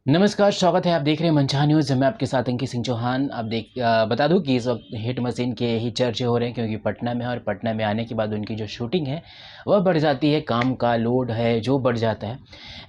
नमस्कार, स्वागत है। आप देख रहे हैं मनचाहा न्यूज़। मैं आपके साथ अंकित सिंह चौहान। आप बता दूं कि इस वक्त हिट मशीन के ही चर्चे हो रहे हैं क्योंकि पटना में है और पटना में आने के बाद उनकी जो शूटिंग है वह बढ़ जाती है, काम का लोड है जो बढ़ जाता है।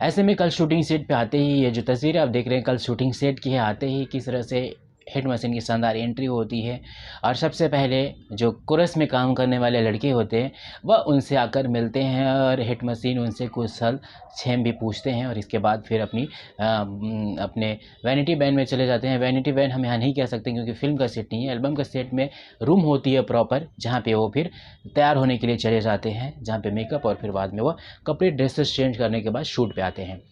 ऐसे में कल शूटिंग सेट पे आते ही ये जो तस्वीरें आप देख रहे हैं कल शूटिंग सेट की है, आते ही किस तरह से हिट मशीन की शानदार एंट्री होती है और सबसे पहले जो कोरस में काम करने वाले लड़के होते हैं वह उनसे आकर मिलते हैं और हिट मशीन उनसे कुशल क्षेम भी पूछते हैं और इसके बाद फिर अपने वैनिटी वैन में चले जाते हैं। वैनिटी वैन हम यहाँ नहीं कह सकते क्योंकि फ़िल्म का सेट नहीं है, एल्बम का सेट में रूम होती है प्रॉपर, जहाँ पे वो फिर तैयार होने के लिए चले जाते हैं, जहाँ पे मेकअप और फिर बाद में वो कपड़े ड्रेसेस चेंज करने के बाद शूट पे आते हैं।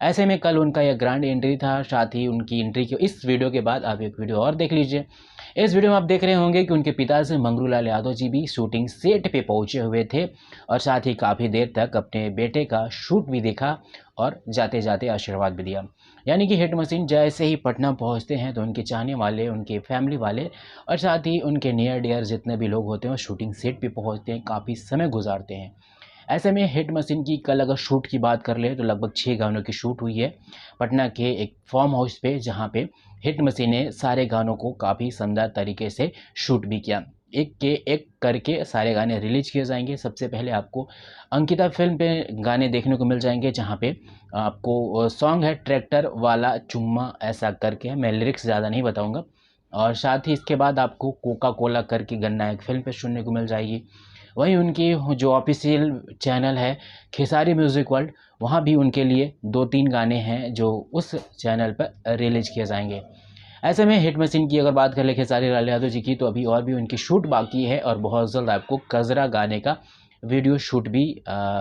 ऐसे में कल उनका यह ग्रैंड एंट्री था। साथ ही उनकी एंट्री के इस वीडियो के बाद आप एक वीडियो और देख लीजिए। इस वीडियो में आप देख रहे होंगे कि उनके पिता से मंगरू लाल यादव जी भी शूटिंग सेट पे पहुंचे हुए थे और साथ ही काफ़ी देर तक अपने बेटे का शूट भी देखा और जाते जाते आशीर्वाद भी दिया। यानी कि हिट मशीन जैसे ही पटना पहुंचते हैं तो उनके चाहने वाले, उनके फैमिली वाले और साथ ही उनके नियर डियर जितने भी लोग होते हैं वो शूटिंग सेट पे पहुंचते हैं, काफ़ी समय गुजारते हैं। ऐसे में हिट मशीन की कल अगर शूट की बात कर ले तो लगभग 6 गानों की शूट हुई है पटना के एक फार्म हाउस पे, जहाँ पे हिट मशीन ने सारे गानों को काफ़ी शानदार तरीके से शूट भी किया। एक के एक करके सारे गाने रिलीज किए जाएंगे। सबसे पहले आपको अंकिता फिल्म पे गाने देखने को मिल जाएंगे, जहाँ पे आपको सॉन्ग है ट्रैक्टर वाला चुम्मा ऐसा करके, मैं लिरिक्स ज़्यादा नहीं बताऊँगा। और साथ ही इसके बाद आपको कोका कोला करके गन्ना एक फिल्म पे सुनने को मिल जाएगी। वहीं उनकी जो ऑफिशियल चैनल है खेसारी म्यूज़िक वर्ल्ड, वहाँ भी उनके लिए 2-3 गाने हैं जो उस चैनल पर रिलीज किए जाएंगे। ऐसे में हिट मशीन की अगर बात कर ले खेसारी लाल यादव जी की, तो अभी और भी उनकी शूट बाकी है और बहुत जल्द आपको कजरा गाने का वीडियो शूट भी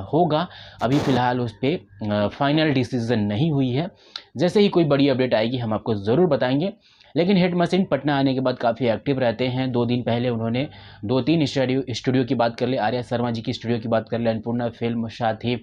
होगा। अभी फ़िलहाल उस पर फाइनल डिसीज़न नहीं हुई है। जैसे ही कोई बड़ी अपडेट आएगी हम आपको ज़रूर बताएंगे। लेकिन हिट मशीन पटना आने के बाद काफ़ी एक्टिव रहते हैं। 2 दिन पहले उन्होंने 2-3 स्टूडियो की बात कर ले, आर्या शर्मा जी की स्टूडियो की बात कर ले, अन्नपूर्णा फिल्म, साथ ही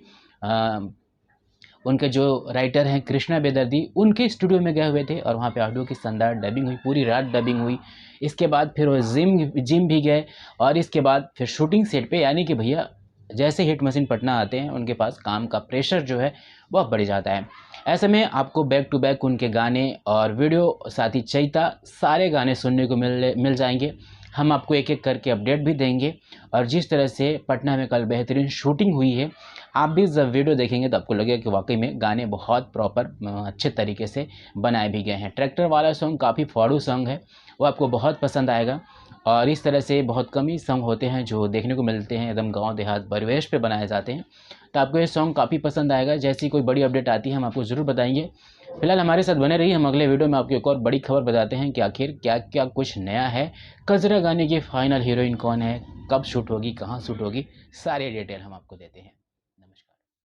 उनके जो राइटर हैं कृष्णा बेदर्दी, उनके स्टूडियो में गए हुए थे और वहाँ पे ऑडियो की शानदार डबिंग हुई, पूरी रात डबिंग हुई। इसके बाद फिर वो जिम भी गए और इसके बाद फिर शूटिंग सेट पे, यानी कि भैया जैसे हिट मशीन पटना आते हैं उनके पास काम का प्रेशर जो है वह बढ़ जाता है। ऐसे में आपको बैक टू बैक उनके गाने और वीडियो, साथ ही चैता, सारे गाने सुनने को मिल जाएंगे। हम आपको एक एक करके अपडेट भी देंगे और जिस तरह से पटना में कल बेहतरीन शूटिंग हुई है, आप भी जब वीडियो देखेंगे तो आपको लगेगा कि वाकई में गाने बहुत प्रॉपर अच्छे तरीके से बनाए भी गए हैं। ट्रैक्टर वाला सॉन्ग काफ़ी फाड़ू सॉन्ग है, वो आपको बहुत पसंद आएगा और इस तरह से बहुत कम ही सॉन्ग होते हैं जो देखने को मिलते हैं, एकदम गांव देहात परिवेश पे बनाए जाते हैं। तो आपको ये सॉन्ग काफ़ी पसंद आएगा। जैसी कोई बड़ी अपडेट आती है हम आपको ज़रूर बताएंगे। फिलहाल हमारे साथ बने रहिए, हम अगले वीडियो में आपको एक और बड़ी खबर बताते हैं कि आखिर क्या क्या कुछ नया है, कजरा गाने की फाइनल हीरोइन कौन है, कब शूट होगी, कहाँ शूट होगी, सारी डिटेल हम आपको देते हैं।